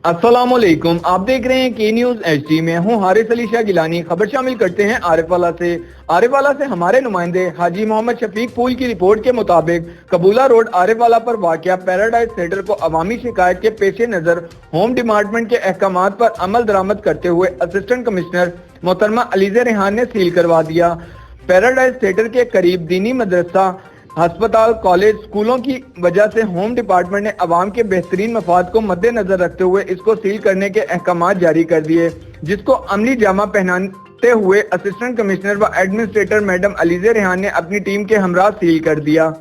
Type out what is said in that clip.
अस्सलाम वालेकुम, आप देख रहे हैं के न्यूज HD में हूँ हारिस अली शाह गिलानी। खबर शामिल करते हैं आरिफ वाला से हमारे नुमाइंदे हाजी मोहम्मद शफीक पुल की रिपोर्ट के मुताबिक कबूला रोड आरिफ वाला पर वाक़या पैराडाइज थिएटर को अवामी शिकायत के पेश नज़र होम डिपार्टमेंट के अहकामात पर अमल दरामद करते हुए असिस्टेंट कमिश्नर मोहतरमा अलीज़ा रेहान ने सील करवा दिया। पैराडाइज थिएटर के करीब दीनी मदरसा, अस्पताल, कॉलेज, स्कूलों की वजह से होम डिपार्टमेंट ने अवाम के बेहतरीन मफाद को मद्देनजर रखते हुए इसको सील करने के अहकाम जारी कर दिए, जिसको अमली जामा पहनाते हुए असिस्टेंट कमिश्नर व एडमिनिस्ट्रेटर मैडम अलीज़ा रेहान ने अपनी टीम के हमरा सील कर दिया।